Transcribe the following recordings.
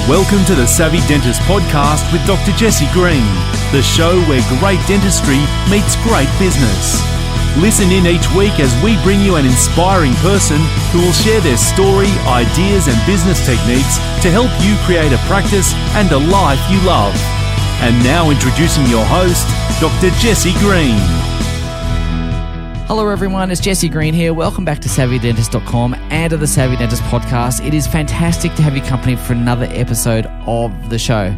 Welcome to the Savvy Dentist podcast with Dr. Jesse Green, the show where great dentistry meets great business. Listen in each week as we bring you an inspiring person who will share their story, ideas and business techniques to help you create a practice and a life you love. And now introducing your host, Dr. Jesse Green. Hello everyone, it's Jesse Green here. Welcome back to SavvyDentist.com and to the Savvy Dentist podcast. It is fantastic to have your company for another episode of the show.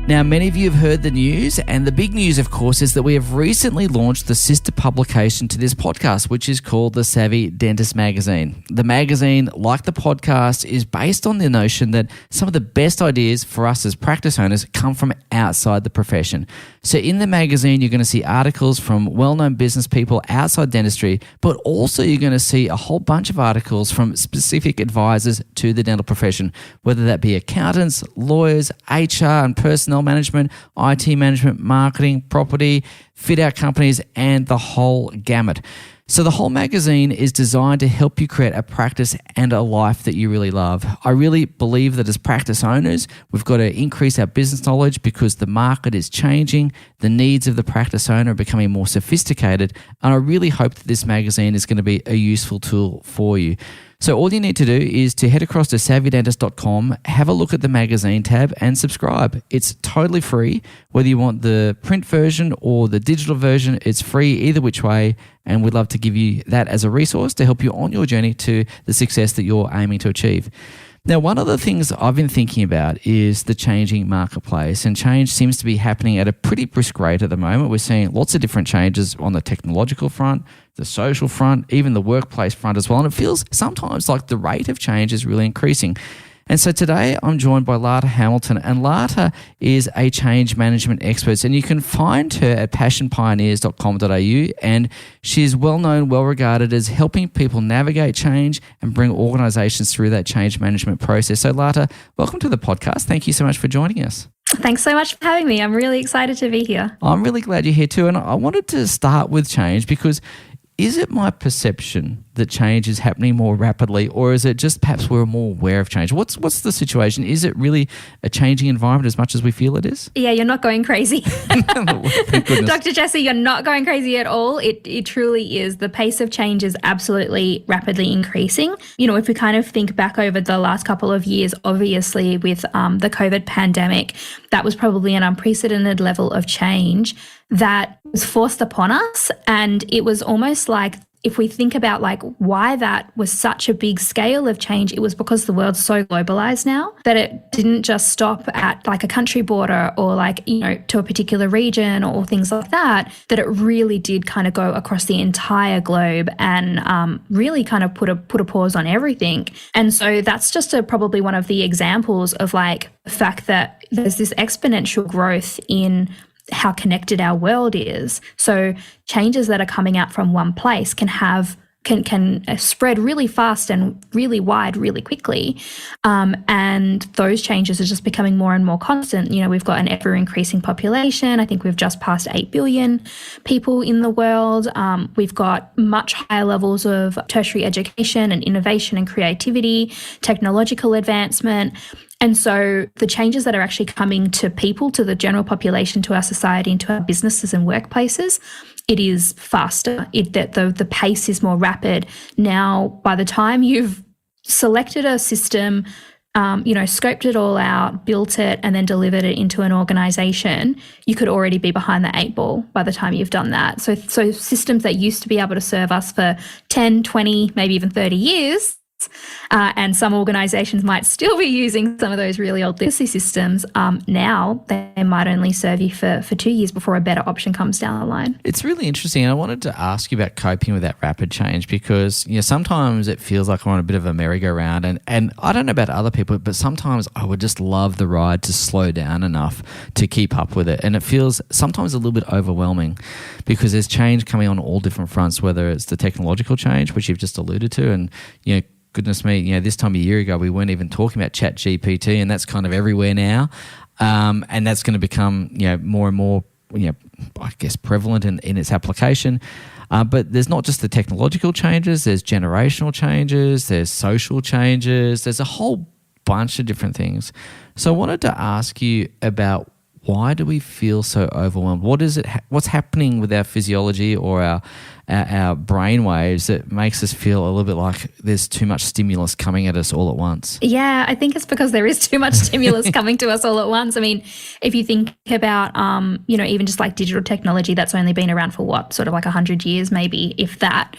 Now, many of you have heard the news, and the big news, of course, is that we have recently launched the sister publication to this podcast, which is called the Savvy Dentist Magazine. The magazine, like the podcast, is based on the notion that some of the best ideas for us as practice owners come from outside the profession. So in the magazine, you're going to see articles from well-known business people outside dentistry, but also you're going to see a whole bunch of articles from specific advisors to the dental profession, whether that be accountants, lawyers, HR and personnel management, IT management, marketing, property, fit-out companies, and the whole gamut. So the whole magazine is designed to help you create a practice and a life that you really love. I really believe that as practice owners, we've got to increase our business knowledge because the market is changing, the needs of the practice owner are becoming more sophisticated, and I really hope that this magazine is going to be a useful tool for you. So all you need to do is to head across to SavvyDentist.com, have a look at the magazine tab and subscribe. It's totally free. Whether you want the print version or the digital version, it's free either which way, and we'd love to give you that as a resource to help you on your journey to the success that you're aiming to achieve. Now, one of the things I've been thinking about is the changing marketplace, and change seems to be happening at a pretty brisk rate at the moment. We're seeing lots of different changes on the technological front, the social front, even the workplace front as well, and it feels sometimes like the rate of change is really increasing. And so today I'm joined by Lata Hamilton, and Lata is a change management expert, and you can find her at passionpioneers.com.au, and she's well known, well regarded as helping people navigate change and bring organizations through that change management process. So Lata, welcome to the podcast. Thank you so much for joining us. Thanks so much for having me. I'm really excited to be here. I'm really glad you're here too, and I wanted to start with change because is it my perception that change is happening more rapidly, or is it just perhaps we're more aware of change? What's the situation? Is it really a changing environment as much as we feel it is? Yeah, you're not going crazy. Thank goodness. Dr. Jesse, you're not going crazy at all. It truly is. The pace of change is absolutely rapidly increasing. You know, if we kind of think back over the last couple of years, obviously with the COVID pandemic, that was probably an unprecedented level of change that was forced upon us. And it was almost like, if we think about like why that was such a big scale of change, it was because the world's so globalized now that it didn't just stop at like a country border or like, you know, to a particular region or things like that, that it really did kind of go across the entire globe and really kind of put a pause on everything. And so that's just probably one of the examples of like the fact that there's this exponential growth in how connected our world is. So changes that are coming out from one place can spread really fast and really wide really quickly. And those changes are just becoming more and more constant. You know, we've got an ever increasing population. I think we've just passed 8 billion people in the world. We've got much higher levels of tertiary education and innovation and creativity, technological advancement. And so the changes that are actually coming to people, to the general population, to our society, and to our businesses and workplaces, it is faster. The pace is more rapid. Now, by the time you've selected a system, scoped it all out, built it, and then delivered it into an organization, you could already be behind the 8 ball by the time you've done that. So systems that used to be able to serve us for 10, 20, maybe even 30 years, and some organizations might still be using some of those really old legacy systems. Now they might only serve you for 2 years before a better option comes down the line. It's really interesting. I wanted to ask you about coping with that rapid change because, you know, sometimes it feels like I'm on a bit of a merry-go-round, and I don't know about other people, but sometimes I would just love the ride to slow down enough to keep up with it. And it feels sometimes a little bit overwhelming because there's change coming on all different fronts, whether it's the technological change, which you've just alluded to, and, you know, goodness me, you know, this time a year ago, we weren't even talking about Chat GPT, and that's kind of everywhere now. And that's going to become, you know, more and more, you know, I guess prevalent in its application. But there's not just the technological changes, there's generational changes, there's social changes, there's a whole bunch of different things. So I wanted to ask you about, why do we feel so overwhelmed? What is it? What's happening with our physiology or our brain waves that makes us feel a little bit like there's too much stimulus coming at us all at once? Yeah, I think it's because there is too much stimulus coming to us all at once. I mean, if you think about, even just like digital technology that's only been around for what, sort of like 100 years, maybe, if that,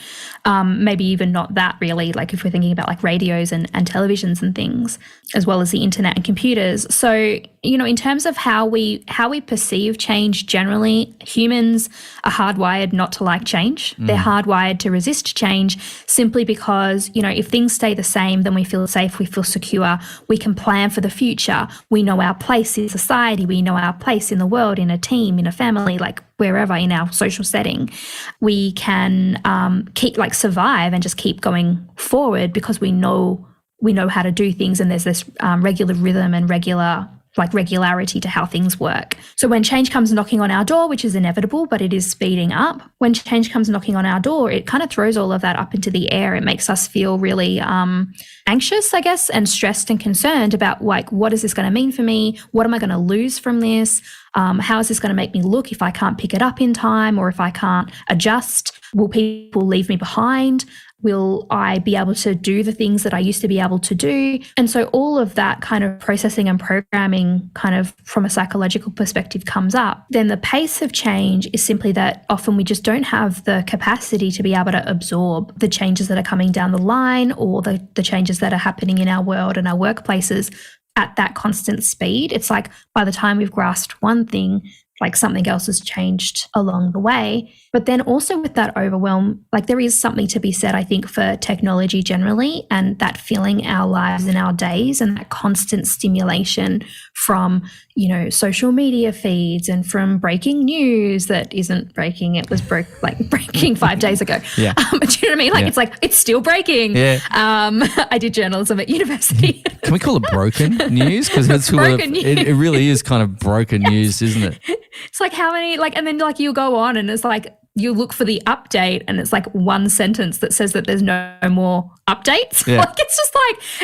maybe even not that really, like if we're thinking about like radios and televisions and things, as well as the internet and computers. So, in terms of how we perceive change generally, humans are hardwired not to like change. They're hardwired to resist change simply because, if things stay the same, then we feel safe, we feel secure, we can plan for the future. We know our place in society, we know our place in the world, in a team, in a family, like wherever in our social setting. We can survive and just keep going forward because we know how to do things, and there's this regular rhythm and regularity to how things work. So when change comes knocking on our door, which is inevitable, but it is speeding up, when change comes knocking on our door, it kind of throws all of that up into the air. It makes us feel really anxious, I guess, and stressed and concerned about like, what is this going to mean for me? What am I going to lose from this? How is this going to make me look if I can't pick it up in time, or if I can't adjust? Will people leave me behind? Will I be able to do the things that I used to be able to do? And so all of that kind of processing and programming kind of from a psychological perspective comes up. Then the pace of change is simply that often we just don't have the capacity to be able to absorb the changes that are coming down the line, or the changes that are happening in our world and our workplaces at that constant speed. It's like by the time we've grasped one thing, like something else has changed along the way. But then also with that overwhelm, like there is something to be said, I think, for technology generally, and that filling our lives and our days, and that constant stimulation from, social media feeds and from breaking news that isn't breaking. It was breaking 5 days ago. Yeah. Do you know what I mean? Like it's like, it's still breaking. Yeah. I did journalism at university. Can we call it broken news? Because it really is kind of broken news, isn't it? It's like how many, and then you go on and it's like, you look for the update and it's like one sentence that says that there's no more updates. Yeah. It's just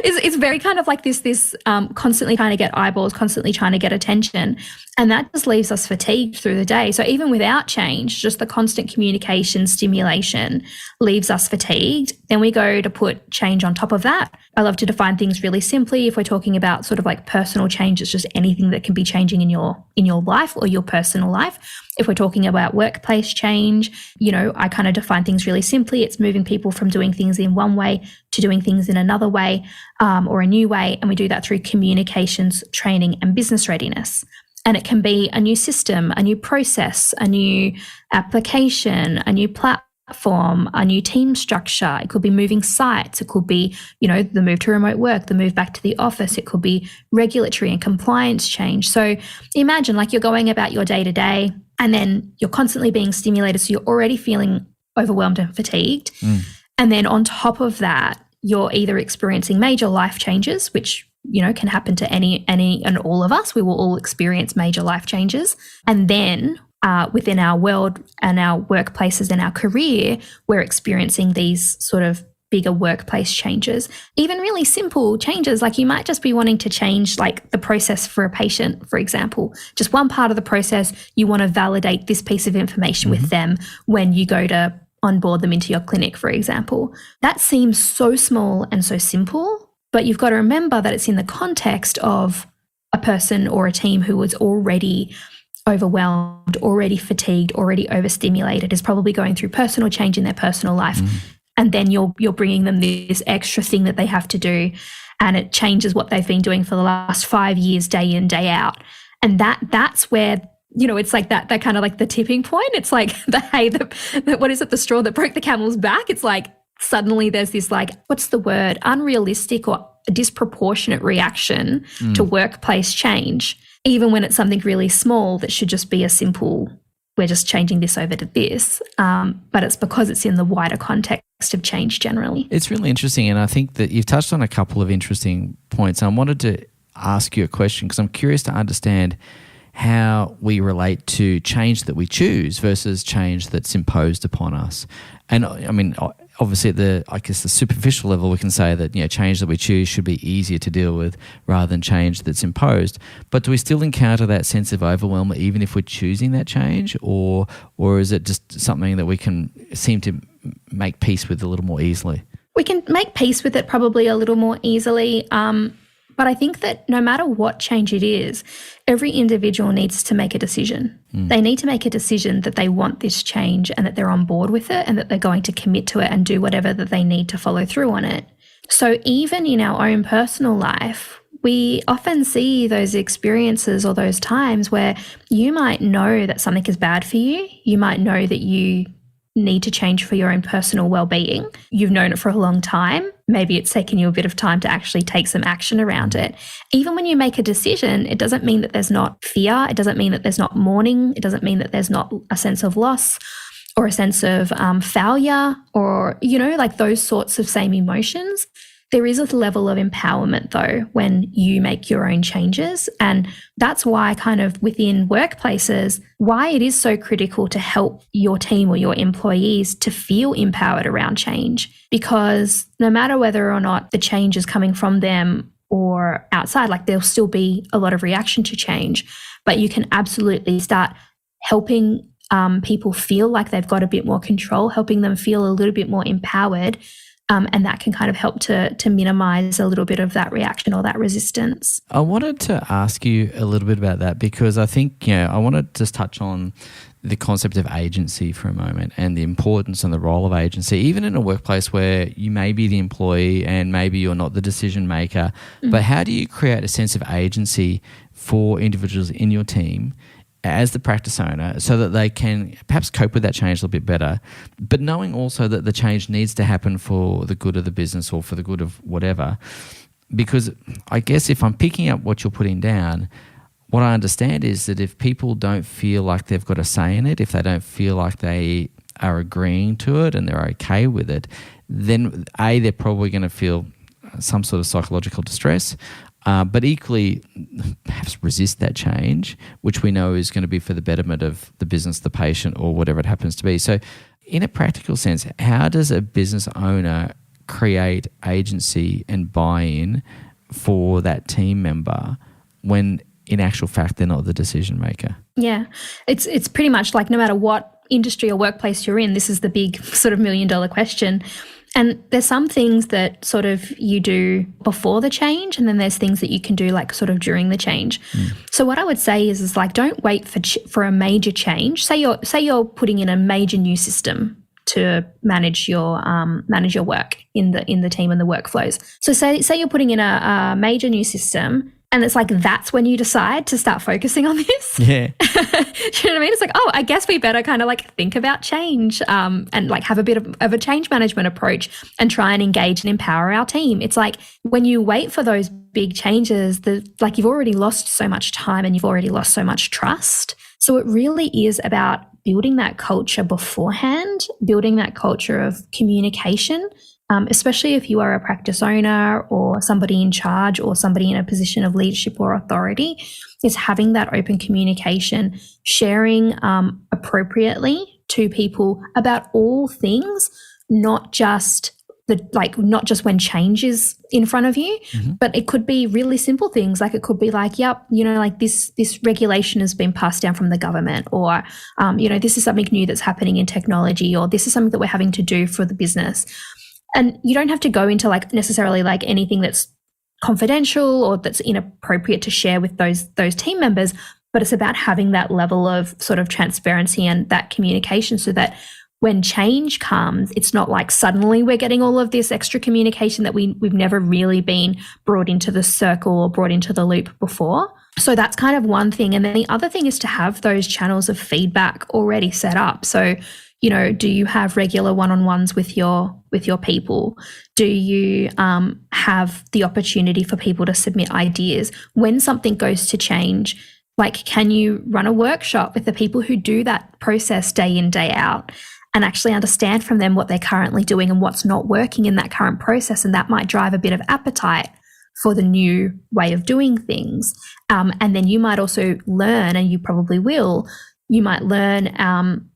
it's very kind of like this constantly trying to get eyeballs, constantly trying to get attention. And that just leaves us fatigued through the day. So even without change, just the constant communication stimulation leaves us fatigued. Then we go to put change on top of that. I love to define things really simply. If we're talking about sort of like personal change, it's just anything that can be changing in your life or your personal life. If we're talking about workplace change, I kind of define things really simply. It's moving people from doing things in one way to doing things in another way, or a new way. And we do that through communications, training, and business readiness. And it can be a new system, a new process, a new application, a new platform, a new team structure. It could be moving sites. It could be, the move to remote work, the move back to the office. It could be regulatory and compliance change. So imagine you're going about your day to day, and then you're constantly being stimulated. So you're already feeling overwhelmed and fatigued. And then on top of that, you're either experiencing major life changes, which can happen to any and all of us. We will all experience major life changes. And then within our world and our workplaces and our career, we're experiencing these sort of bigger workplace changes, even really simple changes. Like you might just be wanting to change the process for a patient, for example, just one part of the process. You want to validate this piece of information with them when you go to onboard them into your clinic, for example. That seems so small and so simple, but you've got to remember that it's in the context of a person or a team who was already overwhelmed, already fatigued, already overstimulated, is probably going through personal change in their personal life. And then you're bringing them this extra thing that they have to do, and it changes what they've been doing for the last 5 years, day in, day out. And that's where, it's like that kind of like the tipping point. It's like the straw that broke the camel's back. It's like suddenly there's this what's the word? Unrealistic or disproportionate reaction to workplace change, even when it's something really small that should just be a simple, we're just changing this over to this. But it's because it's in the wider context of change generally. It's really interesting. And I think that you've touched on a couple of interesting points. And I wanted to ask you a question because I'm curious to understand how we relate to change that we choose versus change that's imposed upon us. And I mean, obviously at the superficial level, we can say that, change that we choose should be easier to deal with rather than change that's imposed. But do we still encounter that sense of overwhelm even if we're choosing that change, or is it just something that we can seem to make peace with a little more easily? We can make peace with it probably a little more easily. But I think that no matter what change it is, every individual needs to make a decision. They need to make a decision that they want this change and that they're on board with it and that they're going to commit to it and do whatever that they need to follow through on it. So even in our own personal life, we often see those experiences or those times where you might know that something is bad for you. You might know that you need to change for your own personal well-being. You've known it for a long time. Maybe it's taken you a bit of time to actually take some action around it. Even when you make a decision, it doesn't mean that there's not fear. It doesn't mean that there's not mourning. It doesn't mean that there's not a sense of loss or a sense of failure or, like those sorts of same emotions. There is a level of empowerment, though, when you make your own changes. And that's why kind of within workplaces, why it is so critical to help your team or your employees to feel empowered around change. Because no matter whether or not the change is coming from them or outside, like there'll still be a lot of reaction to change. But you can absolutely start helping people feel like they've got a bit more control, helping them feel a little bit more empowered. And that can kind of help to minimize a little bit of that reaction or that resistance. I wanted to ask you a little bit about that because I think, I want to just touch on the concept of agency for a moment and the importance and the role of agency, even in a workplace where you may be the employee and maybe you're not the decision maker. But how do you create a sense of agency for individuals in your team as the practice owner so that they can perhaps cope with that change a little bit better, but knowing also that the change needs to happen for the good of the business or for the good of whatever? Because I guess if I'm picking up what you're putting down, what I understand is that if people don't feel like they've got a say in it, if they don't feel like they are agreeing to it and they're okay with it, then they're probably going to feel some sort of psychological distress. But equally, perhaps resist that change, which we know is going to be for the betterment of the business, the patient, or whatever it happens to be. So in a practical sense, how does a business owner create agency and buy-in for that team member when in actual fact they're not the decision maker? Yeah, it's pretty much like no matter what industry or workplace you're in, this is the big sort of $1 million question. And there's some things that sort of you do before the change, and then there's things that you can do like sort of during the change. So what I would say is like don't wait for a major change. Say you're putting in a major new system to manage your work in the team and the workflows. So say you're putting in a major new system. And it's like, that's when you decide to start focusing on this. Yeah. Do you know what I mean? It's like, I guess we better kind of like think about change and like have a bit of a change management approach and try and engage and empower our team. It's like when you wait for those big changes, like you've already lost so much time and you've already lost so much trust. So it really is about building that culture beforehand, building that culture of communication. Especially if you are a practice owner or somebody in charge or somebody in a position of leadership or authority, is having that open communication, sharing appropriately to people about all things, not just when change is in front of you, but it could be really simple things. Like it could be like, yep, like this regulation has been passed down from the government, or, this is something new that's happening in technology, or this is something that we're having to do for the business. And you don't have to go into like necessarily like anything that's confidential or that's inappropriate to share with those team members, but it's about having that level of sort of transparency and that communication so that when change comes, it's not like suddenly we're getting all of this extra communication that we've never really been brought into the circle or brought into the loop before. So that's kind of one thing. And then the other thing is to have those channels of feedback already set up. So do you have regular one-on-ones with your people? Do you have the opportunity for people to submit ideas? When something goes to change, like can you run a workshop with the people who do that process day in, day out and actually understand from them what they're currently doing and what's not working in that current process? And that might drive a bit of appetite for the new way of doing things. And then you might also learn, and you probably will, you might learn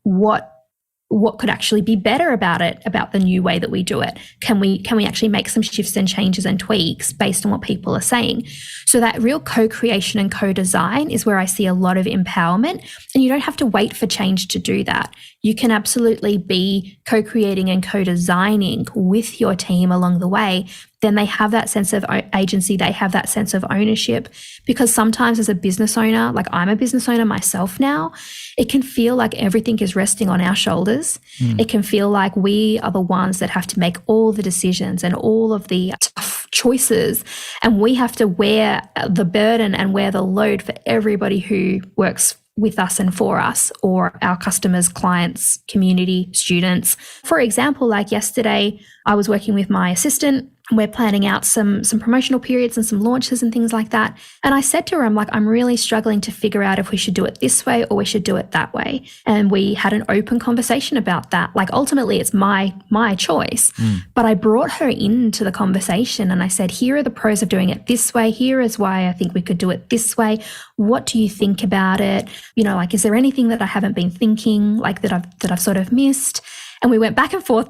what could actually be better about it, about the new way that we do it? Can we actually make some shifts and changes and tweaks based on what people are saying? So that real co-creation and co-design is where I see a lot of empowerment, and you don't have to wait for change to do that. You can absolutely be co-creating and co-designing with your team along the way. Then they have that sense of agency, they have that sense of ownership, because sometimes as a business owner, like I'm a business owner myself now, it can feel like everything is resting on our shoulders. It can feel like we are the ones that have to make all the decisions and all of the tough choices, and we have to wear the burden and wear the load for everybody who works with us and for us, or our customers, clients, community, students. For example, like yesterday, I was working with my assistant. We're planning out some promotional periods and some launches and things like that. And I said to her, I'm really struggling to figure out if we should do it this way or we should do it that way. And we had an open conversation about that. Like ultimately it's my choice, but I brought her into the conversation and I said, here are the pros of doing it this way. Here is why I think we could do it this way. What do you think about it? Is there anything that I haven't been thinking, that I've sort of missed? And we went back and forth.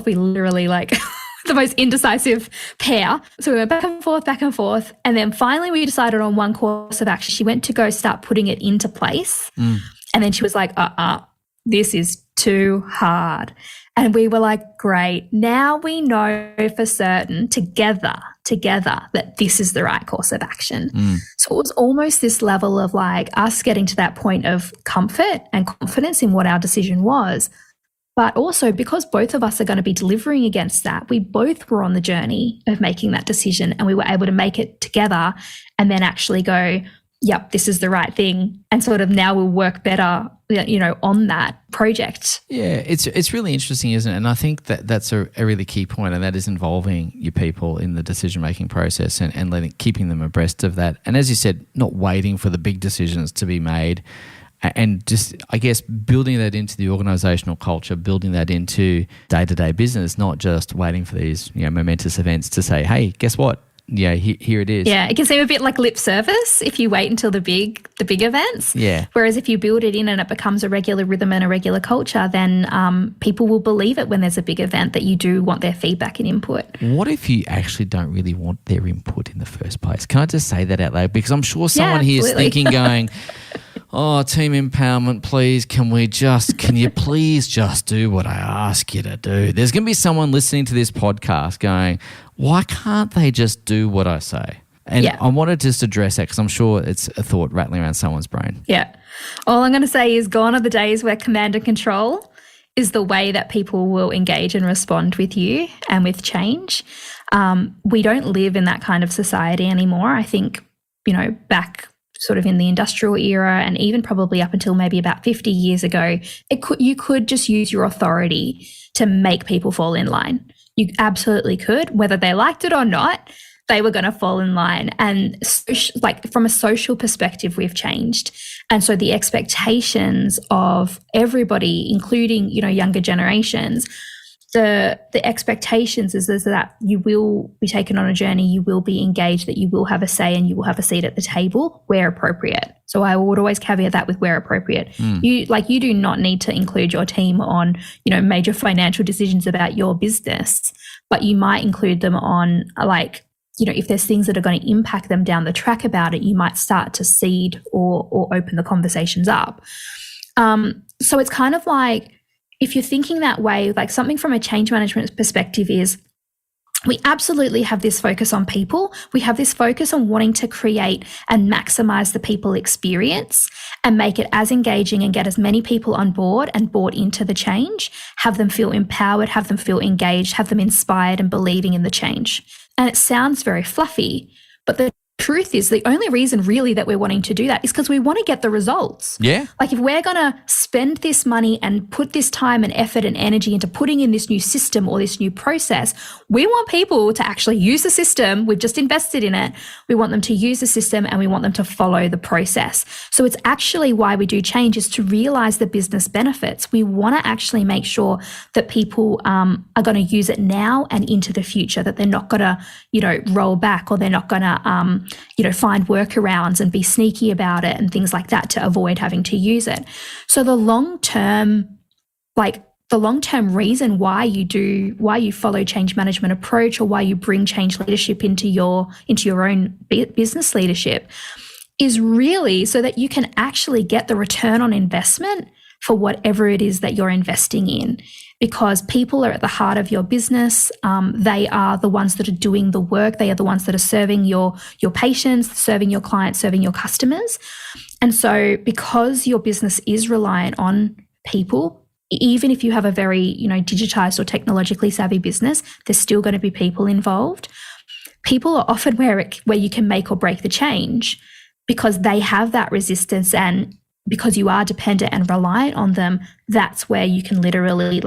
We literally the most indecisive pair. So we went back and forth. And then finally we decided on one course of action. She went to go start putting it into place. And then she was like, this is too hard. And we were like, great. Now we know for certain together that this is the right course of action. So it was almost this level of us getting to that point of comfort and confidence in what our decision was. But also because both of us are going to be delivering against that, we both were on the journey of making that decision, and we were able to make it together and then actually go, yep, this is the right thing. And sort of now we'll work better, on that project. Yeah, it's really interesting, isn't it? And I think that's a really key point, and that is involving your people in the decision-making process and keeping them abreast of that. And as you said, not waiting for the big decisions to be made, and just, I guess, building that into the organisational culture, building that into day-to-day business, not just waiting for these momentous events to say, hey, guess what? Yeah, here it is. Yeah, it can seem a bit like lip service if you wait until the big events. Yeah. Whereas if you build it in and it becomes a regular rhythm and a regular culture, then people will believe it when there's a big event that you do want their feedback and input. What if you actually don't really want their input in the first place? Can I just say that out loud? Because I'm sure someone here is thinking, going, oh, team empowerment, please, can you please just do what I ask you to do? There's going to be someone listening to this podcast going, why can't they just do what I say? And I wanted to just address that because I'm sure it's a thought rattling around someone's brain. Yeah. All I'm going to say is gone are the days where command and control is the way that people will engage and respond with you and with change. We don't live in that kind of society anymore. I think, back sort of in the industrial era and even probably up until maybe about 50 years ago, you could just use your authority to make people fall in line. You absolutely could, whether they liked it or not, they were going to fall in line. And from a social perspective, we've changed. And so the expectations of everybody, including, younger generations, the expectations is that you will be taken on a journey, you will be engaged, that you will have a say and you will have a seat at the table where appropriate. So I would always caveat that with where appropriate. You do not need to include your team on, major financial decisions about your business, but you might include them on if there's things that are going to impact them down the track about it, you might start to seed or open the conversations up. So it's kind of like, if you're thinking that way, something from a change management perspective is we absolutely have this focus on people. We have this focus on wanting to create and maximize the people experience and make it as engaging and get as many people on board and bought into the change, have them feel empowered, have them feel engaged, have them inspired and believing in the change. And it sounds very fluffy, but the truth is the only reason really that we're wanting to do that is because we want to get the results. Yeah. If we're going to spend this money and put this time and effort and energy into putting in this new system or this new process, we want people to actually use the system. We've just invested in it. We want them to use the system and we want them to follow the process. So it's actually why we do change, is to realize the business benefits. We want to actually make sure that people are going to use it now and into the future, that they're not going to, roll back, or they're not going to, find workarounds and be sneaky about it and things like that to avoid having to use it. So the long-term, the long-term reason why you follow change management approach, or why you bring change leadership into your own business leadership, is really so that you can actually get the return on investment for whatever it is that you're investing in. Because people are at the heart of your business. They are the ones that are doing the work. They are the ones that are serving your patients, serving your clients, serving your customers. And so because your business is reliant on people, even if you have a very, digitized or technologically savvy business, there's still going to be people involved. People are often where you can make or break the change, because they have that resistance, and because you are dependent and reliant on them, that's where you can literally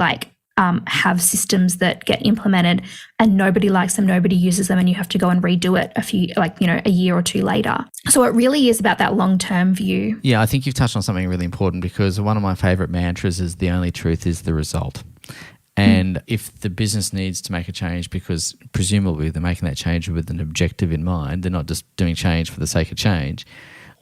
have systems that get implemented and nobody likes them, nobody uses them, and you have to go and redo it a year or two later. So it really is about that long-term view. Yeah, I think you've touched on something really important, because one of my favorite mantras is the only truth is the result. And if the business needs to make a change, because presumably they're making that change with an objective in mind, they're not just doing change for the sake of change,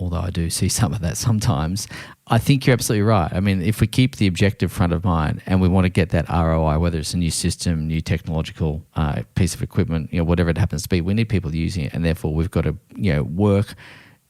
although I do see some of that sometimes, I think you're absolutely right. I mean, if we keep the objective front of mind and we want to get that ROI, whether it's a new system, new technological piece of equipment, whatever it happens to be, we need people using it, and therefore we've got to work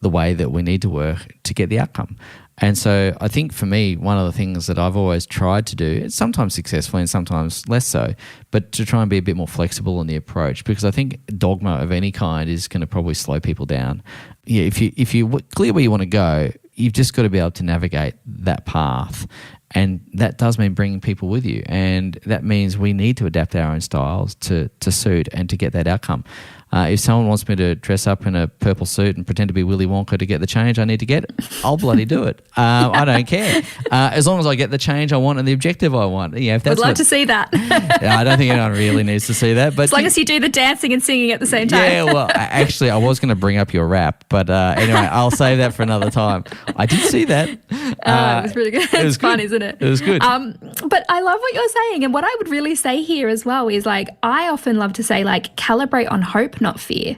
the way that we need to work to get the outcome. And so I think for me, one of the things that I've always tried to do, sometimes successfully and sometimes less so, but to try and be a bit more flexible in the approach, because I think dogma of any kind is going to probably slow people down. Yeah, if you're clear where you want to go, you've just got to be able to navigate that path. And that does mean bringing people with you. And that means we need to adapt our own styles to suit and to get that outcome. If someone wants me to dress up in a purple suit and pretend to be Willy Wonka to get the change I need to get, I'll bloody do it. I don't care. As long as I get the change I want and the objective I want. If that's I'd love to see that. I don't think anyone really needs to see that. But as long as you do the dancing and singing at the same time. Yeah, well, actually, I was going to bring up your rap, but anyway, I'll save that for another time. I did see that. It was really good. It's fun, isn't it? It was good. But I love what you're saying. And what I would really say here as well is I often love to say calibrate on hope, not fear,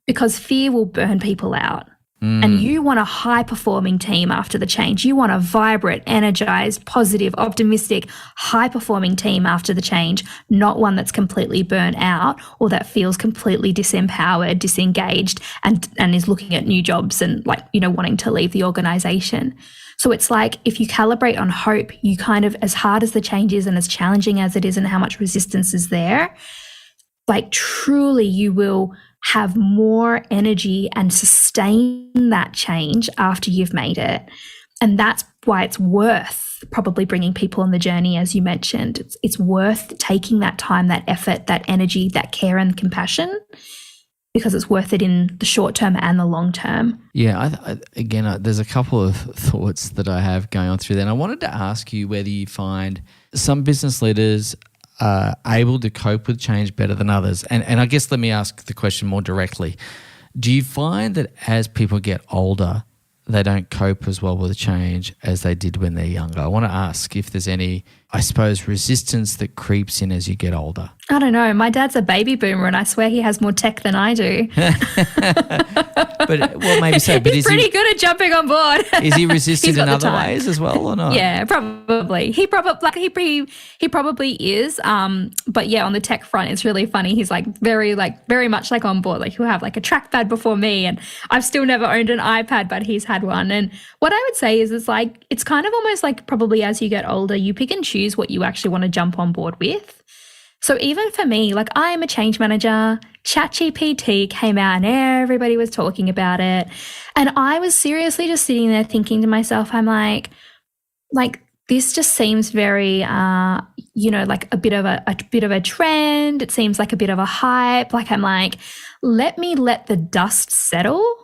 because fear will burn people out. And you want a high-performing team after the change. You want a vibrant, energized, positive, optimistic, high-performing team after the change, not one that's completely burnt out or that feels completely disempowered, disengaged, and is looking at new jobs and wanting to leave the organization. So it's if you calibrate on hope, you kind of, as hard as the change is and as challenging as it is and how much resistance is there, truly you will have more energy and sustain that change after you've made it. And that's why it's worth probably bringing people on the journey, as you mentioned. It's worth taking that time, that effort, that energy, that care and compassion, because it's worth it in the short term and the long term. Yeah, again, there's a couple of thoughts that I have going on through there. And I wanted to ask you whether you find some business leaders able to cope with change better than others. And I guess let me ask the question more directly. Do you find that as people get older, they don't cope as well with change as they did when they're younger? I want to ask if there's any, I suppose, resistance that creeps in as you get older. I don't know. My dad's a baby boomer and I swear he has more tech than I do. But maybe so. But he's pretty good at jumping on board. Is he resistant in other ways as well, or not? Yeah, probably. He probably is. But yeah, on the tech front, it's really funny. He's very much on board. He'll have a trackpad before me, and I've still never owned an iPad, but he's had one. And what I would say is it's kind of almost probably as you get older, you pick and choose what you actually want to jump on board with. So even for me, I am a change manager, ChatGPT came out and everybody was talking about it. And I was seriously just sitting there thinking to myself, I'm like this just seems very, a bit of a trend. It seems like a bit of a hype. Let me let the dust settle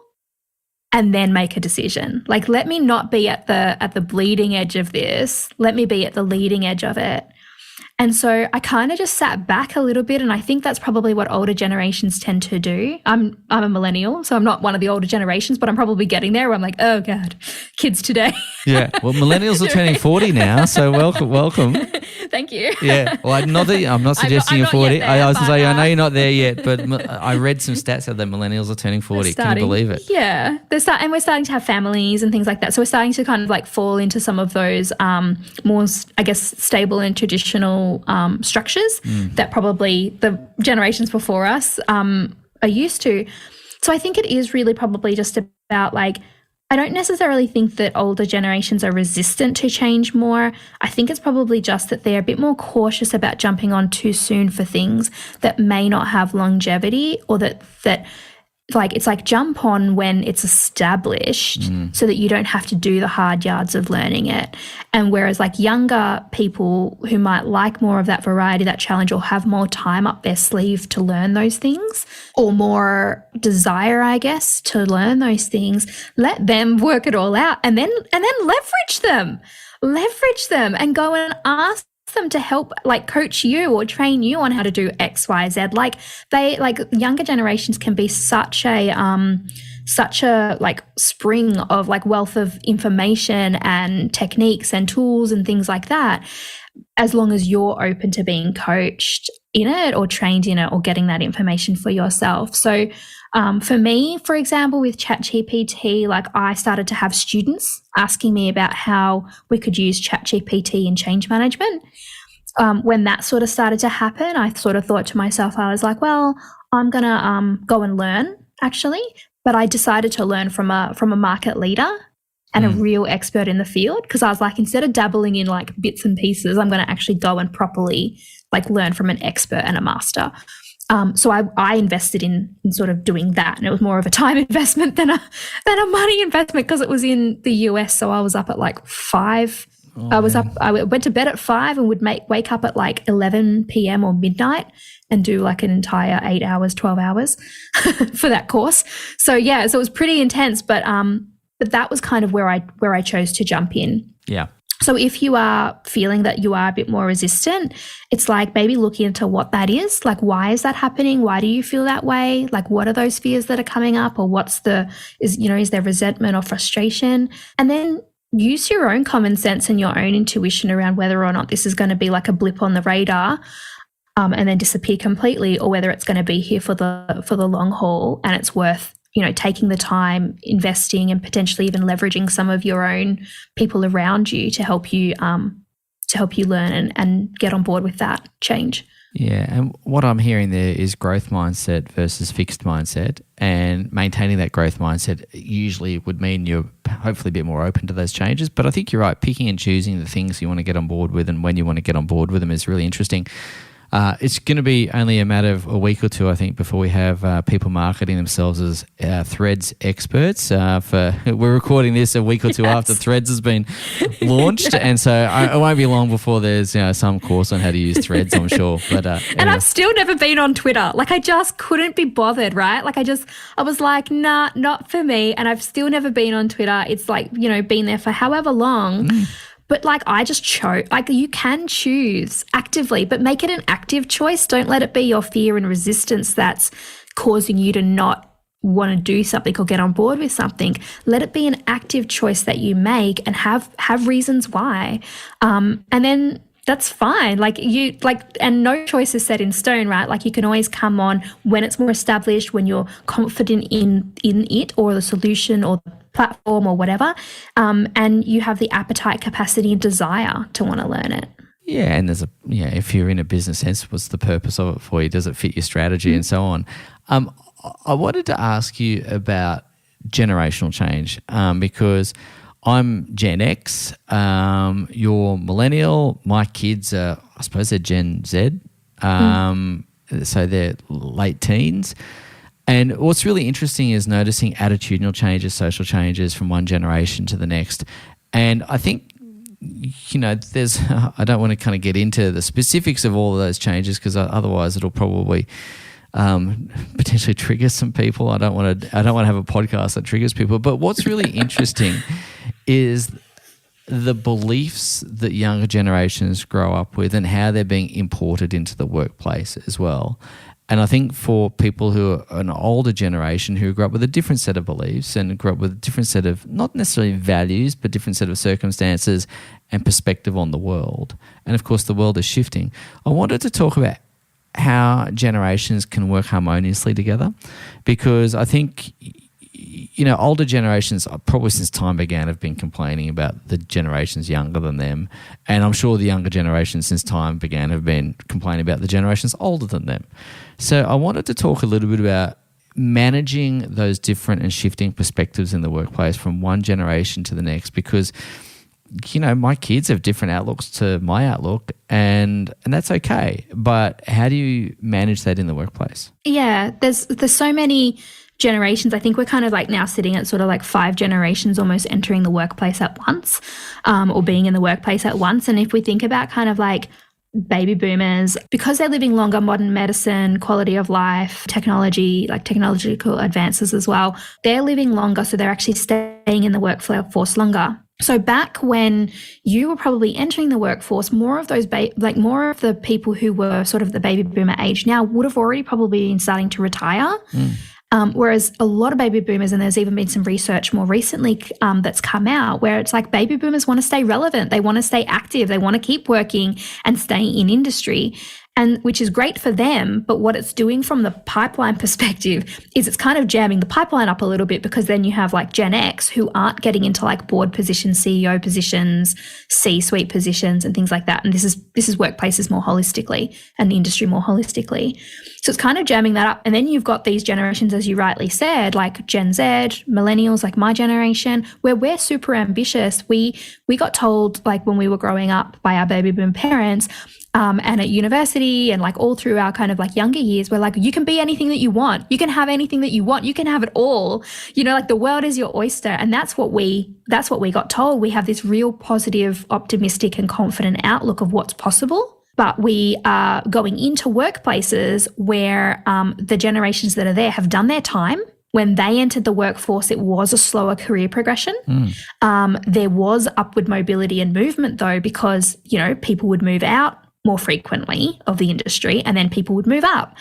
and then make a decision. Let me not be at the bleeding edge of this. Let me be at the leading edge of it. And so I kind of just sat back a little bit, and I think that's probably what older generations tend to do. I'm a millennial, so I'm not one of the older generations, but I'm probably getting there where I'm like, oh God, kids today. Yeah. Well, millennials are turning 40 now, so welcome. Thank you. Yeah. Well, I'm not suggesting I'm you're 40. there, I was going to say, I know but, you're not there yet, but I read some stats out that millennials are turning 40. Can you believe it? Yeah. And we're starting to have families and things like that. So we're starting to kind of like fall into some of those more, I guess, stable and traditional structures that probably the generations before us are used to. So I think it is really probably just about like, I don't necessarily think that older generations are resistant to change more. I think it's probably just that they're a bit more cautious about jumping on too soon for things that may not have longevity, or that like it's like jump on when it's established so that you don't have to do the hard yards of learning it. And whereas like younger people who might like more of that variety, that challenge, or have more time up their sleeve to learn those things, or more desire, I guess, to learn those things, let them work it all out and then leverage them and go and ask them to help like coach you or train you on how to do X, Y, Z. Like younger generations can be such a like spring of like wealth of information and techniques and tools and things like that, as long as you're open to being coached in it or trained in it or getting that information for yourself. So for me, for example, with ChatGPT, like I started to have students asking me about how we could use ChatGPT in change management. When that sort of started to happen, I sort of thought to myself, I was like, well, I'm going to go and learn actually. But I decided to learn from a market leader and a real expert in the field, because I was like, instead of dabbling in like bits and pieces, I'm going to actually go and properly like learn from an expert and a master. So I invested in sort of doing that, and it was more of a time investment than a money investment, because it was in the US. So I was up at like 5. I went to bed at 5 and would wake up at like 11 p.m. or midnight and do like an entire 8 hours, 12 hours for that course. So yeah, so it was pretty intense, but that was kind of where I chose to jump in. Yeah. So if you are feeling that you are a bit more resistant, it's like maybe looking into what that is. Like, why is that happening? Why do you feel that way? Like, what are those fears that are coming up? Or is there resentment or frustration? And then use your own common sense and your own intuition around whether or not this is going to be like a blip on the radar and then disappear completely, or whether it's going to be here for the long haul, and it's worth taking the time, investing, and potentially even leveraging some of your own people around you to help you learn and get on board with that change. Yeah, and what I'm hearing there is growth mindset versus fixed mindset, and maintaining that growth mindset usually would mean you're hopefully a bit more open to those changes. But I think you're right, picking and choosing the things you want to get on board with and when you want to get on board with them is really interesting. It's going to be only a matter of a week or two, I think, before we have people marketing themselves as Threads experts. We're recording this a week or two after Threads has been launched, and so it won't be long before there's some course on how to use Threads, I'm sure. But and I've still never been on Twitter. Like, I just couldn't be bothered, right? Like, I was like, nah, not for me. And I've still never been on Twitter. It's like, been there for however long. But like, I just chose, like, you can choose actively, but make it an active choice. Don't let it be your fear and resistance that's causing you to not want to do something or get on board with something. Let it be an active choice that you make and have reasons why. And then that's fine. And no choice is set in stone, right? Like, you can always come on when it's more established, when you're confident in it or the solution or the platform or whatever, and you have the appetite, capacity, and desire to want to learn it. Yeah, and if you're in a business sense, what's the purpose of it for you? Does it fit your strategy and so on? I wanted to ask you about generational change because I'm Gen X, you're millennial, my kids are, I suppose they're Gen Z, so they're late teens. And what's really interesting is noticing attitudinal changes, social changes from one generation to the next. And I think, I don't want to kind of get into the specifics of all of those changes because otherwise it'll probably potentially trigger some people. I don't want to have a podcast that triggers people. But what's really interesting is the beliefs that younger generations grow up with and how they're being imported into the workplace as well. And I think for people who are an older generation who grew up with a different set of beliefs and grew up with a different set of, not necessarily values, but different set of circumstances and perspective on the world. And of course, the world is shifting. I wanted to talk about how generations can work harmoniously together, because I think, older generations, probably since time began, have been complaining about the generations younger than them. And I'm sure the younger generations since time began have been complaining about the generations older than them. So I wanted to talk a little bit about managing those different and shifting perspectives in the workplace from one generation to the next, because my kids have different outlooks to my outlook, and that's okay. But how do you manage that in the workplace? Yeah, there's so many generations. I think we're kind of like now sitting at sort of like 5 generations almost entering the workplace at once, or being in the workplace at once. And if we think about kind of like baby boomers, because they're living longer, modern medicine, quality of life, technology, like technological advances as well, they're living longer, so they're actually staying in the workforce longer. So back when you were probably entering the workforce, more of those more of the people who were sort of the baby boomer age now would have already probably been starting to retire. Whereas a lot of baby boomers, and there's even been some research more recently that's come out where it's like baby boomers want to stay relevant. They want to stay active. They want to keep working and stay in industry, and which is great for them. But what it's doing from the pipeline perspective is it's kind of jamming the pipeline up a little bit, because then you have like Gen X who aren't getting into like board positions, CEO positions, C-suite positions and things like that. And this is workplaces more holistically and the industry more holistically. So it's kind of jamming that up. And then you've got these generations, as you rightly said, like Gen Z, millennials, like my generation, where we're super ambitious. We got told, like when we were growing up by our baby boom parents, and at university and like all through our kind of like younger years, we're like, you can be anything that you want. You can have anything that you want. You can have it all. Like the world is your oyster. And that's what we got told. We have this real positive, optimistic and confident outlook of what's possible. But we are going into workplaces where the generations that are there have done their time. When they entered the workforce, it was a slower career progression. There was upward mobility and movement though, because, people would move out more frequently of the industry and then people would move up.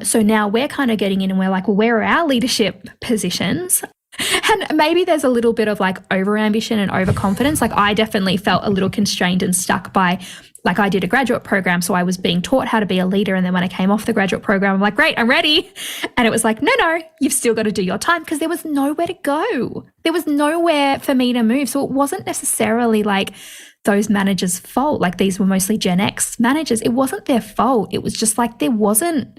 So now we're kind of getting in and we're like, well, where are our leadership positions? And maybe there's a little bit of like overambition and overconfidence. Like I definitely felt a little constrained and stuck by, like I did a graduate program, so I was being taught how to be a leader. And then when I came off the graduate program, I'm like, great, I'm ready. And it was like, no, you've still got to do your time, because there was nowhere to go. There was nowhere for me to move. So it wasn't necessarily like those managers' fault. Like these were mostly Gen X managers. It wasn't their fault. It was just like there wasn't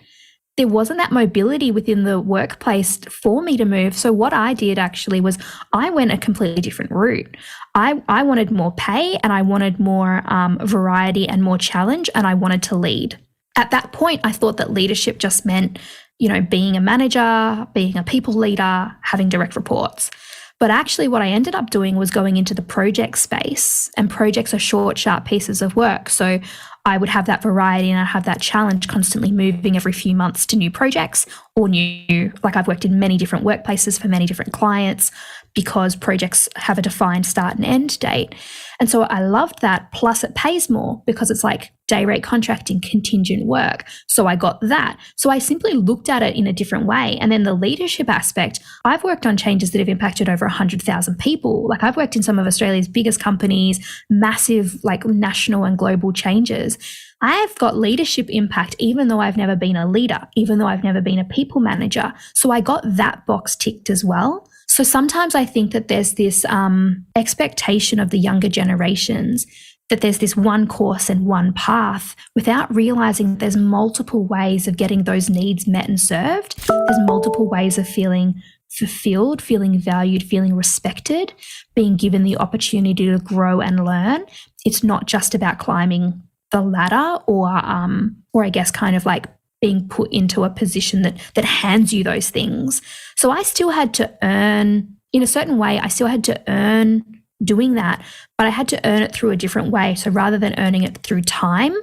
that mobility within the workplace for me to move. So what I did actually was I went a completely different route. I wanted more pay, and I wanted more variety and more challenge, and I wanted to lead. At that point, I thought that leadership just meant, being a manager, being a people leader, having direct reports. But actually what I ended up doing was going into the project space, and projects are short, sharp pieces of work. So I would have that variety and I'd have that challenge, constantly moving every few months to new projects or like I've worked in many different workplaces for many different clients, because projects have a defined start and end date. And so I loved that. Plus it pays more, because it's like day rate contracting, contingent work. So I got that. So I simply looked at it in a different way. And then the leadership aspect, I've worked on changes that have impacted over 100,000 people. Like I've worked in some of Australia's biggest companies, massive like national and global changes. I've got leadership impact, even though I've never been a leader, even though I've never been a people manager. So I got that box ticked as well. So sometimes I think that there's this expectation of the younger generations that there's this one course and one path, without realizing there's multiple ways of getting those needs met and served. There's multiple ways of feeling fulfilled, feeling valued, feeling respected, being given the opportunity to grow and learn. It's not just about climbing the ladder or I guess kind of like being put into a position that hands you those things. So I still had to earn, in a certain way, I still had to earn doing that, but I had to earn it through a different way. So rather than earning it through time,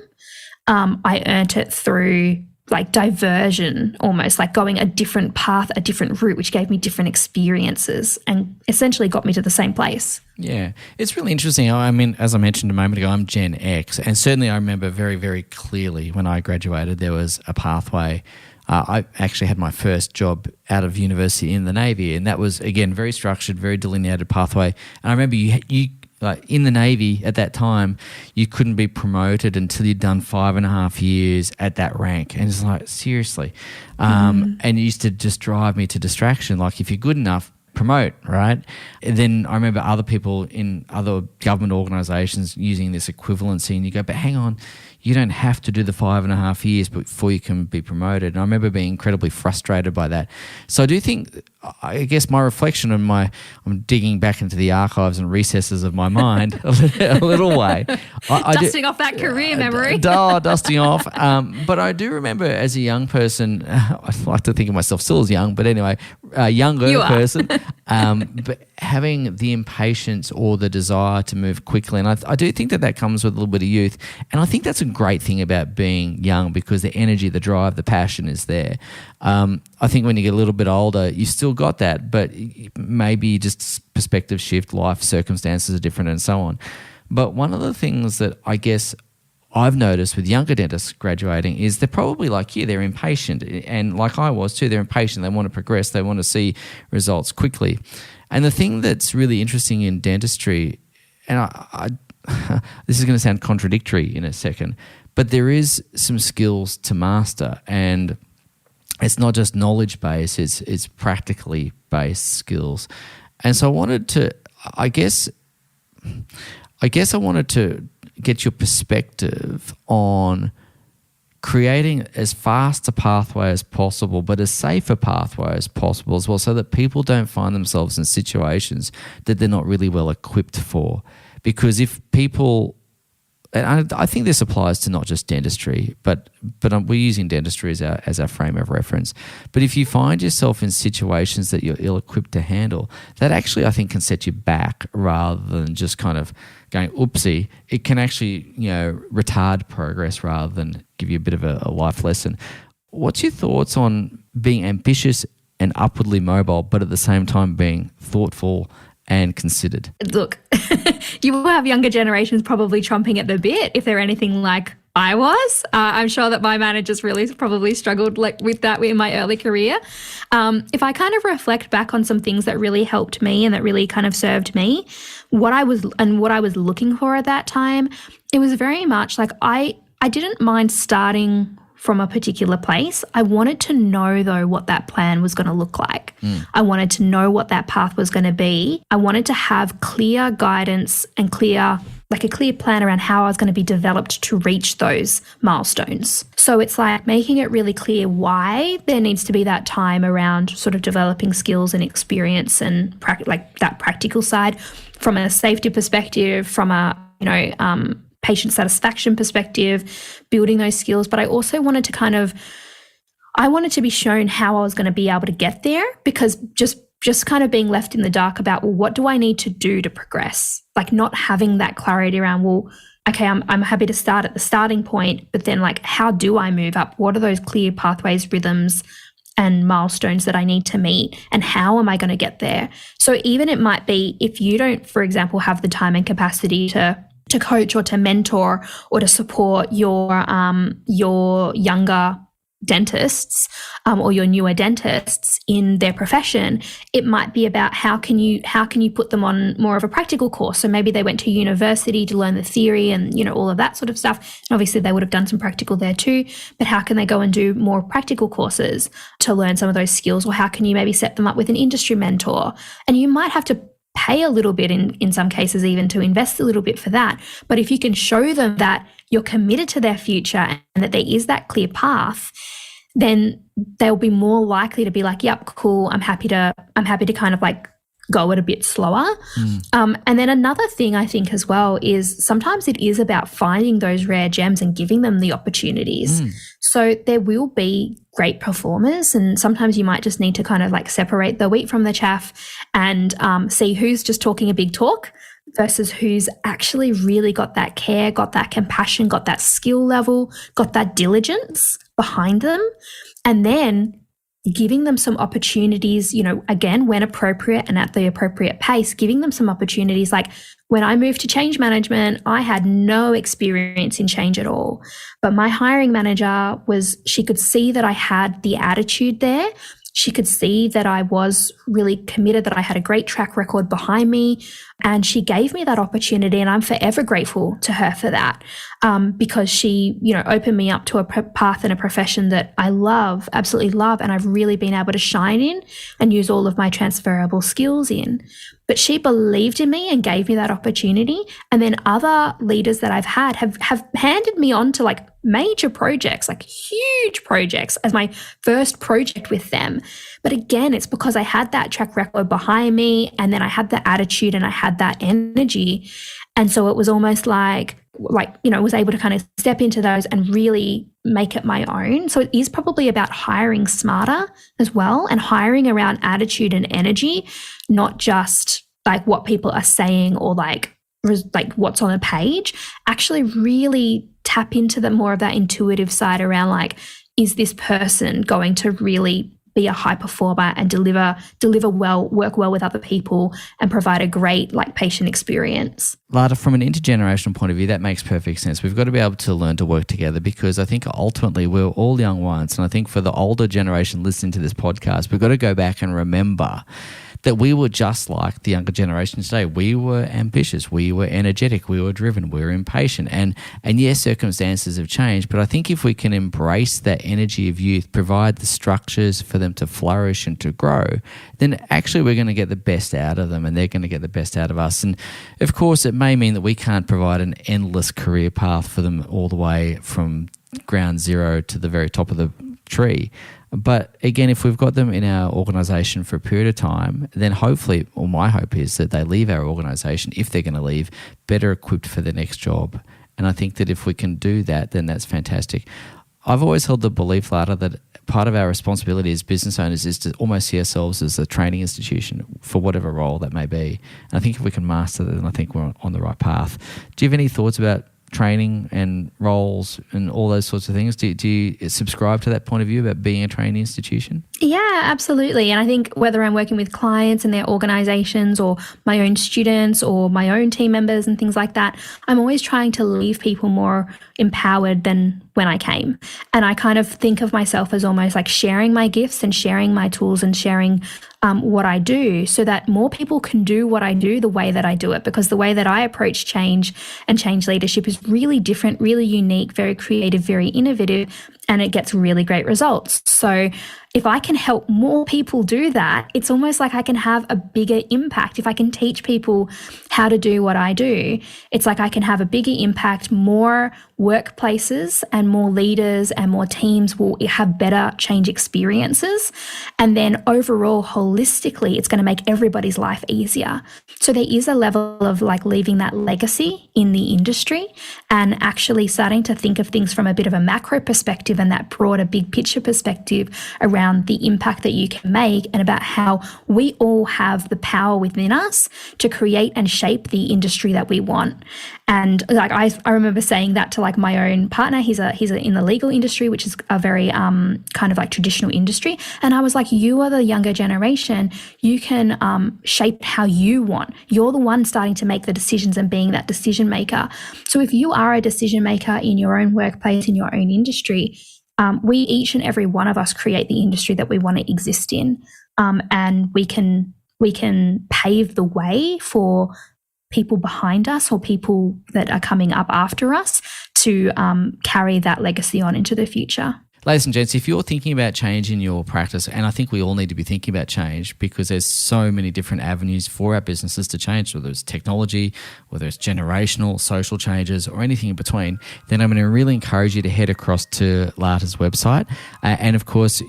I earned it through like diversion, almost like going a different path, a different route, which gave me different experiences and essentially got me to the same place. Yeah, it's really interesting. I mean, as I mentioned a moment ago, I'm Gen X, and certainly I remember very, very clearly when I graduated, there was a pathway. I actually had my first job out of university in the Navy, and that was, again, very structured, very delineated pathway. And I remember you like in the Navy at that time, you couldn't be promoted until you'd done 5.5 years at that rank. And it's like, seriously. And it used to just drive me to distraction. Like, if you're good enough, promote, right? And then I remember other people in other government organisations using this equivalency, and you go, but hang on, you don't have to do the 5.5 years before you can be promoted. And I remember being incredibly frustrated by that. So I do think, I guess my reflection and I'm digging back into the archives and recesses of my mind a little way. Dusting off that career memory. Dusting off. But I do remember as a young person, I like to think of myself still as young, but anyway, a younger person, but having the impatience or the desire to move quickly. And I do think that comes with a little bit of youth. And I think that's a great thing about being young, because the energy, the drive, the passion is there. I think when you get a little bit older, you still got that, but maybe just perspective shift, life circumstances are different and so on. But one of the things that I guess I've noticed with younger dentists graduating is they're probably like you, they're impatient. And like I was too, they're impatient. They want to progress. They want to see results quickly. And the thing that's really interesting in dentistry, and I this is going to sound contradictory in a second, but there is some skills to master, and it's not just knowledge-based, it's practically based skills. And so I wanted to, I guess I wanted to get your perspective on creating as fast a pathway as possible, but as safe a pathway as possible as well, so that people don't find themselves in situations that they're not really well equipped for. Because if people, and I think this applies to not just dentistry, but we're using dentistry as our frame of reference. But if you find yourself in situations that you're ill-equipped to handle, that actually I think can set you back rather than just kind of going, oopsie. It can actually, retard progress rather than give you a bit of a life lesson. What's your thoughts on being ambitious and upwardly mobile, but at the same time being thoughtful and considered? Look, you will have younger generations probably chomping at the bit if they're anything like I was. I'm sure that my managers really probably struggled with that in my early career. If I kind of reflect back on some things that really helped me and that really kind of served me, what I was looking for at that time, it was very much like I didn't mind starting from a particular place. I wanted to know, though, what that plan was going to look like. I wanted to know what that path was going to be. I wanted to have clear guidance and a clear plan around how I was going to be developed to reach those milestones. So it's like making it really clear why there needs to be that time around sort of developing skills and experience and that practical side from a safety perspective, from a, patient satisfaction perspective, building those skills. But I also wanted to be shown how I was going to be able to get there, because just kind of being left in the dark about, well, what do I need to do to progress? Like not having that clarity around, well, okay, I'm happy to start at the starting point, but then like, how do I move up? What are those clear pathways, rhythms, and milestones that I need to meet, and how am I going to get there? So even it might be if you don't, for example, have the time and capacity to coach or to mentor or to support your younger dentists or your newer dentists in their profession, it might be about how can you put them on more of a practical course. So maybe they went to university to learn the theory and all of that sort of stuff. And obviously they would have done some practical there too, but how can they go and do more practical courses to learn some of those skills? Or how can you maybe set them up with an industry mentor? And you might have to pay a little bit in some cases, even to invest a little bit for that. But if you can show them that you're committed to their future and that there is that clear path, then they'll be more likely to be like, yep, cool, I'm happy to kind of like go it a bit slower. And then another thing I think as well is sometimes it is about finding those rare gems and giving them the opportunities. So there will be great performers, and sometimes you might just need to kind of like separate the wheat from the chaff and see who's just talking a big talk versus who's actually really got that care, got that compassion, got that skill level, got that diligence behind them. And then giving them some opportunities, again, when appropriate and at the appropriate pace, giving them some opportunities. Like when I moved to change management, I had no experience in change at all. But my hiring manager she could see that I had the attitude there. She could see that I was really committed, that I had a great track record behind me. And she gave me that opportunity. And I'm forever grateful to her for that, because she, opened me up to a path and a profession that I love, absolutely love. And I've really been able to shine in and use all of my transferable skills in. But she believed in me and gave me that opportunity. And then other leaders that I've had have handed me on to like major projects, like huge projects, as my first project with them. But again, it's because I had that track record behind me, and then I had the attitude and I had that energy. And so it was almost like, I was able to kind of step into those and really make it my own. So it is probably about hiring smarter as well, and hiring around attitude and energy, not just like what people are saying or like what's on a page. Actually really tap into the more of that intuitive side around like, is this person going to really be a high performer and deliver well, work well with other people, and provide a great patient experience. Lata, from an intergenerational point of view, that makes perfect sense. We've got to be able to learn to work together, because I think ultimately we're all young ones. And I think for the older generation listening to this podcast, we've got to go back and remember that we were just like the younger generation today. We were ambitious, we were energetic, we were driven, we were impatient. And yes, circumstances have changed, but I think if we can embrace that energy of youth, provide the structures for them to flourish and to grow, then actually we're going to get the best out of them, and they're going to get the best out of us. And of course, it may mean that we can't provide an endless career path for them all the way from ground zero to the very top of the tree. But again, if we've got them in our organisation for a period of time, then hopefully, or my hope is that they leave our organisation, if they're going to leave, better equipped for the next job. And I think that if we can do that, then that's fantastic. I've always held the belief, Lata, that part of our responsibility as business owners is to almost see ourselves as a training institution for whatever role that may be. And I think if we can master that, then I think we're on the right path. Do you have any thoughts about training and roles and all those sorts of things? Do you subscribe to that point of view about being a training institution? Yeah, absolutely. And I think whether I'm working with clients and their organizations, or my own students or my own team members and things like that, I'm always trying to leave people more empowered than when I came. And I kind of think of myself as almost like sharing my gifts and sharing my tools and sharing what I do, so that more people can do what I do the way that I do it. Because the way that I approach change and change leadership is really different, really unique, very creative, very innovative, and it gets really great results. So if I can help more people do that, it's almost like I can have a bigger impact. If I can teach people how to do what I do, it's like I can have a bigger impact. More workplaces and more leaders and more teams will have better change experiences. And then overall, holistically, it's going to make everybody's life easier. So there is a level of leaving that legacy in the industry, and actually starting to think of things from a bit of a macro perspective and that broader big picture perspective around the impact that you can make, and about how we all have the power within us to create and shape the industry that we want. And I remember saying that to my own partner. He's in the legal industry, which is a very kind of traditional industry. And I was like, you are the younger generation. You can shape how you want. You're the one starting to make the decisions and being that decision maker. So if you are a decision maker in your own workplace, in your own industry, we each and every one of us create the industry that we want to exist in, and we can pave the way for people behind us or people that are coming up after us to carry that legacy on into the future. Ladies and gents, if you're thinking about change in your practice, and I think we all need to be thinking about change, because there's so many different avenues for our businesses to change, whether it's technology, whether it's generational, social changes, or anything in between, then I'm going to really encourage you to head across to Lata's website. And of course,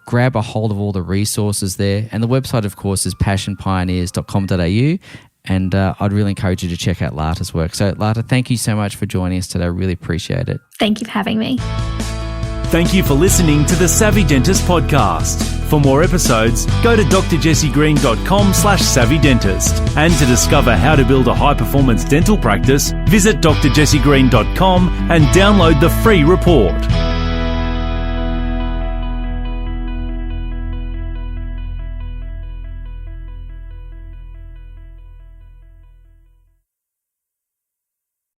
grab a hold of all the resources there. And the website, of course, is passionpioneers.com.au. And I'd really encourage you to check out Lata's work. So Lata, thank you so much for joining us today. I really appreciate it. Thank you for having me. Thank you for listening to the Savvy Dentist podcast. For more episodes, go to drjessiegreen.com/savvydentist. And to discover how to build a high-performance dental practice, visit drjessiegreen.com and download the free report.